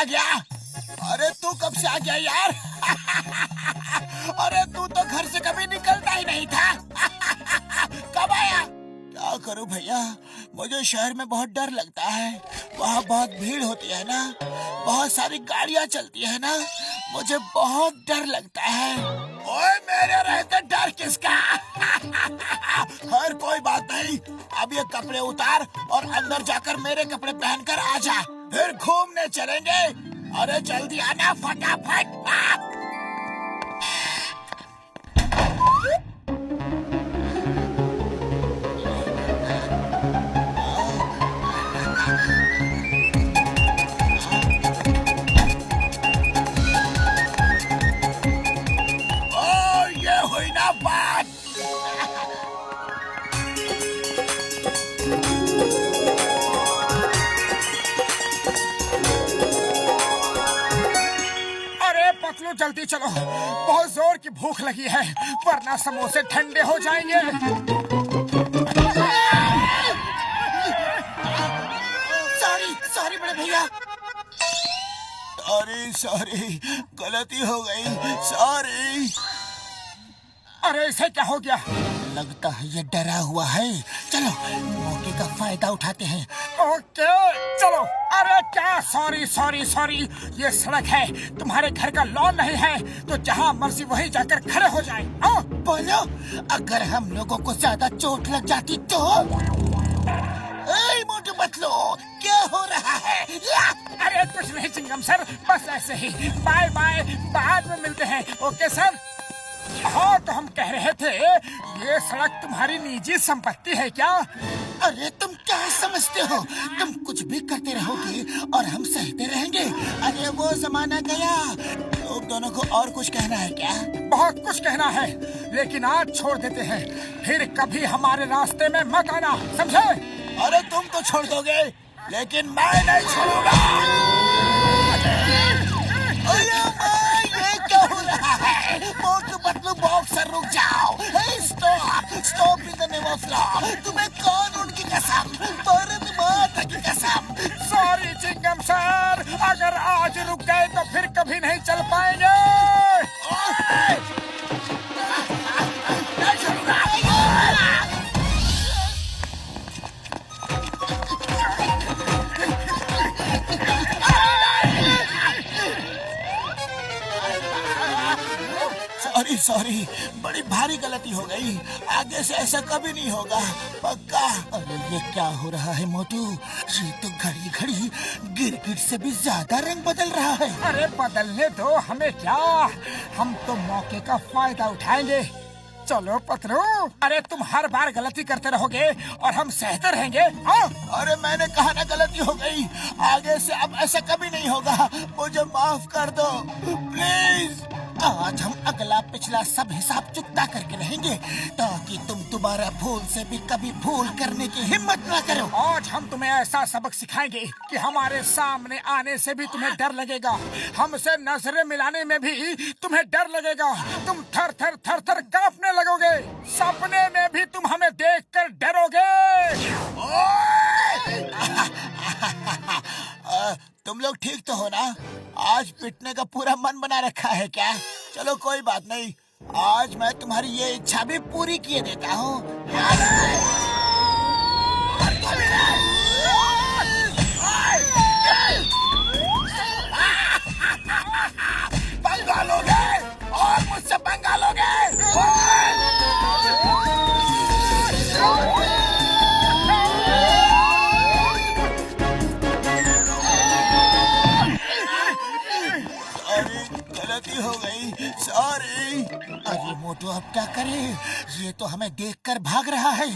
आ गया। अरे तू कब से आ गया यार? अरे तू तो घर से कभी निकलता ही नहीं था। कब आया? क्या करूं भैया, मुझे शहर में बहुत डर लगता है। वहाँ बहुत भीड़ होती है ना, बहुत सारी गाड़ियाँ चलती है ना, मुझे बहुत डर लगता है। ओए मेरे रहते डर किसका? हर कोई बात नहीं, अब ये कपड़े उतार और अंदर जाकर मेरे कपड़े पहनकर आ जा, फिर घूमने चलेंगे। अरे जल्दी आना फटाफट। ओ ये हुई ना बात। पतलू जल्दी चलो, बहुत जोर की भूख लगी है, वरना समोसे ठंडे हो जाएंगे। सॉरी सॉरी बड़े भैया। सॉरी गलती हो गई, सॉरी। अरे इसे क्या हो गया? लगता है ये डरा हुआ है। चलो मौके का फायदा उठाते हैं। ओके चलो। अरे क्या सॉरी सॉरी सॉरी, ये सड़क है, तुम्हारे घर का लॉन नहीं है, तो जहाँ मर्जी वहीं जाकर खड़े हो जाए। बोलो, अगर हम लोगों को ज्यादा चोट लग जाती तो? मोटू पतलू क्या हो रहा है? अरे कुछ नहीं चिंगम सर, बस ऐसे ही। बाय बाय, बाद में मिलते हैं। Okay sir. हाँ तो हम कह रहे थे, ये सड़क तुम्हारी निजी संपत्ति है क्या? अरे तुम क्या समझते हो, तुम कुछ भी करते रहोगे और हम सहते रहेंगे। अरे वो जमाना गया। तुम दोनों को और कुछ कहना है क्या? बहुत कुछ कहना है, लेकिन आज छोड़ देते हैं, फिर कभी हमारे रास्ते में मत आना, समझे? अरे तुम तो छोड़ दोगे, लेकिन मैं नहीं छोड़ूंगा। ये क्या हो रहा है? मोटू पतलू बॉक्सर रुक जाओ। Stop stop in the name of law. तुम्हें कानून की कसम, भारत माता की कसम। सॉरी चिंगम सर, अगर आज रुक गए तो फिर कभी नहीं चल पाएंगे। सॉरी सॉरी, बड़ी भारी गलती हो गई, आगे से ऐसा कभी नहीं होगा, पक्का। अरे ये क्या हो रहा है मोटू? ये तो घड़ी घड़ी गिरगिट से भी ज्यादा रंग बदल रहा है। अरे बदलने दो, हमें क्या, हम तो मौके का फायदा उठाएंगे। चलो पतलू। अरे तुम हर बार गलती करते रहोगे और हम सहते रहेंगे। अरे मैंने कहा ना गलती हो गई, आगे से अब ऐसा कभी नहीं होगा, मुझे माफ कर दो प्लीज। आज हम अगला पिछला सब हिसाब चुकता करके रहेंगे, ताकि तुम दोबारा भूल से भी कभी भूल करने की हिम्मत ना करो। आज हम तुम्हें ऐसा सबक सिखाएंगे कि हमारे सामने आने से भी तुम्हें डर लगेगा, हमसे नजरें मिलाने में भी तुम्हें डर लगेगा, तुम थर थर थर थर कांपने लगोगे, सपने में भी तुम हमें देखकर डरोगे। तुम लोग ठीक तो हो ना? आज पिटने का पूरा मन बना रखा है क्या? चलो कोई बात नहीं, आज मैं तुम्हारी ये इच्छा भी पूरी किए देता हूँ। पंगा लोगे और मुझसे पंगा लोगे। गलती हो गई, सॉरी। अरे मोटू अब क्या करें? ये तो हमें देखकर भाग रहा है,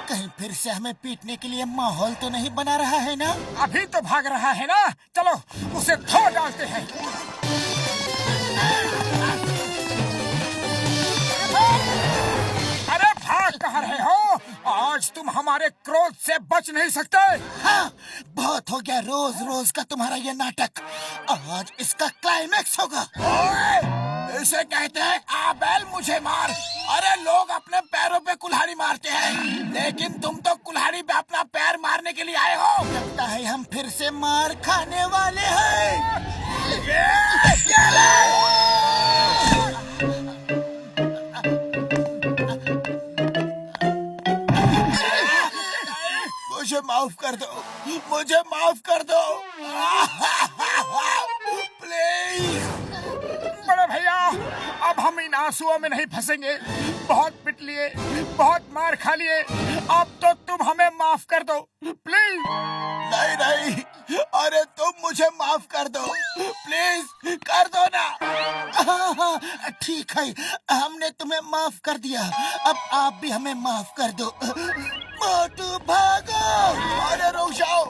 कहीं फिर से हमें पीटने के लिए माहौल तो नहीं बना रहा है ना? अभी तो भाग रहा है ना, चलो उसे धो डालते हैं। अरे भाग कहाँ रहे हो? आज तुम हमारे क्रोध से बच नहीं सकते। हाँ, बहुत हो गया रोज रोज का तुम्हारा ये नाटक, आज इसका क्लाइमेक्स होगा। इसे कहते हैं आ बैल मुझे मार। अरे लोग अपने पैरों पे कुल्हाड़ी मारते हैं, लेकिन तुम तो कुल्हाड़ी पे अपना पैर मारने के लिए आए हो। लगता है हम फिर से मार खाने वाले हैं। मुझे माफ कर दो, मुझे माफ कर दो प्लीज। बड़े भैया, अब हम इन आंसुओं में नहीं फंसेंगे। बहुत पिट लिए, बहुत मार खा लिए, अब तो तुम हमें माफ कर दो प्लीज। नहीं नहीं, अरे तुम मुझे माफ कर दो प्लीज, कर दो ना। ठीक है, हमने तुम्हें माफ कर दिया, अब आप भी हमें माफ कर दो। मोटू भागो। अरे रुक जाओ,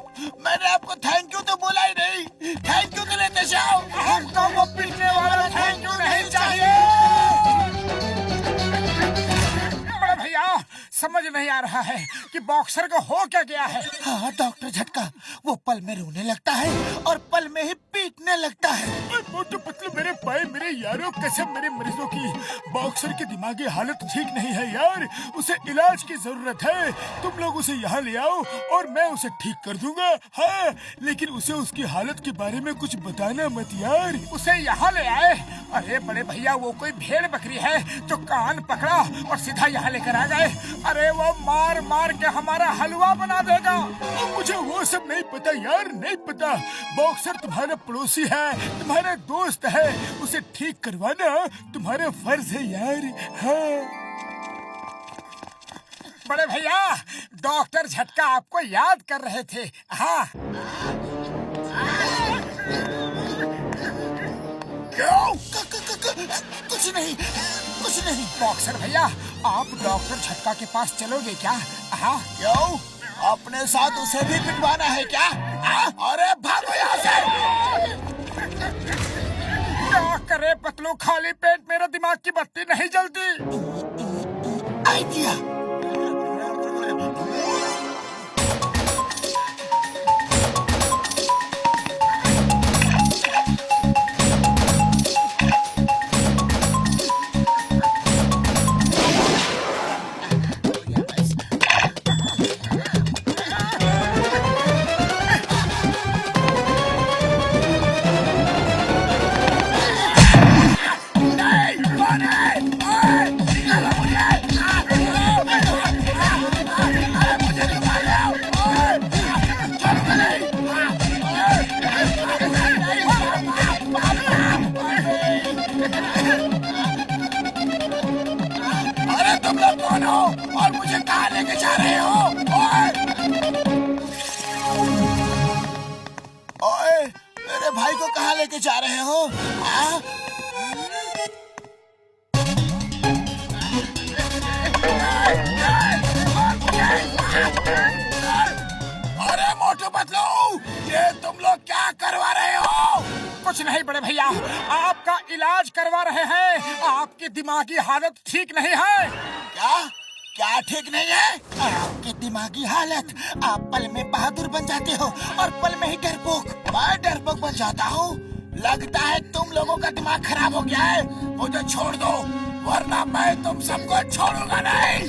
मैंने आपको थैंक यू तो बोला ही नहीं। थैंक यू तो लेते जाओ। हमको वो पिटने वाला थैंक यू नहीं चाहिए। बड़े भैया, समझ नहीं आ रहा है कि बॉक्सर को हो क्या गया है। हाँ डॉक्टर झटका, वो पल में रोने लगता है और पल में ही पीटने लगता है। मोटू पतलू मेरे भाई, मेरे यारों, कसम मेरे मरीजों की, बॉक्सर की दिमागी हालत ठीक नहीं है यार। उसे इलाज की जरूरत है। तुम लोग उसे यहाँ ले आओ और मैं उसे ठीक कर दूंगा। हाँ, लेकिन उसे उसकी हालत के बारे में कुछ बताना मत यार। उसे यहाँ ले आए? अरे बड़े भैया, वो कोई भेड़ बकरी है जो कान पकड़ा और सीधा यहाँ लेकर आ गए। अरे वो मार मार के हमारा हलवा बना देगा। मुझे वो सब नहीं पता यार, नहीं पता। बॉक्सर तुम्हारा पड़ोसी है, तुम्हारा दोस्त है, उसे ठीक करवाना तुम्हारा फर्ज है यार। हाँ बड़े भैया, डॉक्टर झटका आपको याद कर रहे थे। हाँ क्यों? कुछ नहीं, कुछ नहीं। बॉक्सर भैया, आप डॉक्टर झटका के पास चलोगे क्या? हाँ। क्यों? अपने साथ उसे भी पिटवाना है क्या? अरे भागो यहाँ से। क्या करे पतलू, खाली पेट मेरा दिमाग की बत्ती नहीं जलती। आइडिया। और मुझे कहाँ लेके जा रहे हो? ओए, मेरे भाई को कहाँ लेके जा रहे हो? अरे मोटू पतलू, ये तुम लोग क्या करवा रहे हो? कुछ नहीं बड़े भैया, आपका इलाज करवा रहे हैं। आपकी दिमागी हालत ठीक नहीं है। क्या? क्या ठीक नहीं है? आपकी दिमागी हालत, आप पल में बहादुर बन जाते हो और पल में ही डरपोक। मैं डरपोक बन जाता हूँ? लगता है तुम लोगों का दिमाग खराब हो गया है। मुझे छोड़ दो, वरना मैं तुम सबको छोड़ूंगा नहीं।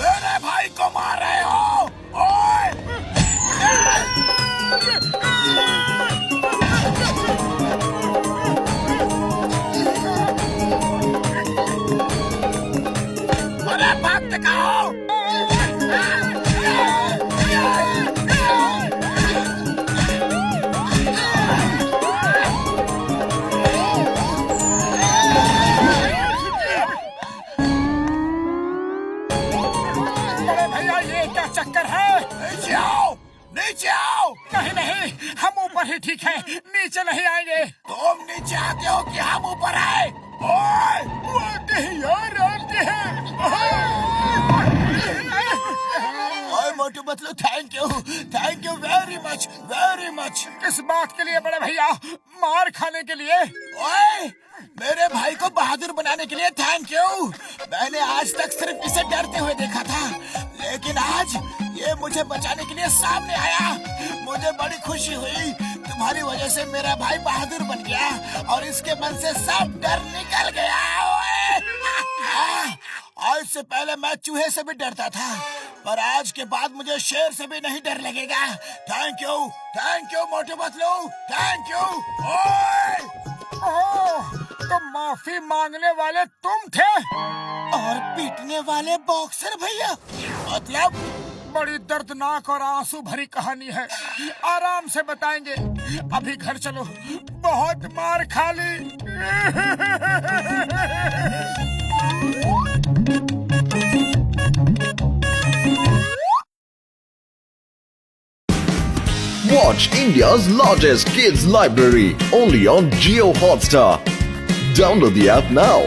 मेरे भाई को मार रहे हो? ओए! अरे भागते कहाँ हो? चक्कर है। नीचे आओ, नीचे आओ। नहीं नहीं, हम ऊपर ही ठीक है, नीचे नहीं आएंगे। तुम नीचे आते हो कि हम ऊपर आए? ओए! आते हैं यार, आते हैं। ओए Motu Patlu, thank you very much, very much. किस बात के लिए बड़े भैया? मार खाने के लिए? ओए, मेरे भाई को बहादुर बनाने के लिए थैंक यू। मैंने आज तक सिर्फ इसे डरते हुए देखा था, लेकिन आज ये मुझे बचाने के लिए सामने आया। मुझे बड़ी खुशी हुई। तुम्हारी वजह से मेरा भाई बहादुर बन गया और इसके मन से सब डर निकल गया। आज से पहले मैं चूहे से भी डरता था, पर आज के बाद मुझे शेर से भी नहीं डर लगेगा। Thank you Motu Patlu, thank you. Oh, तो माफी मांगने वाले तुम थे और पीटने वाले बॉक्सर भैया। मतलब बड़ी दर्दनाक और आंसू भरी कहानी है, आराम से बताएंगे। अभी घर चलो, बहुत मार खा ली। Watch India's largest kids library only on Jio Hotstar. Download the app now.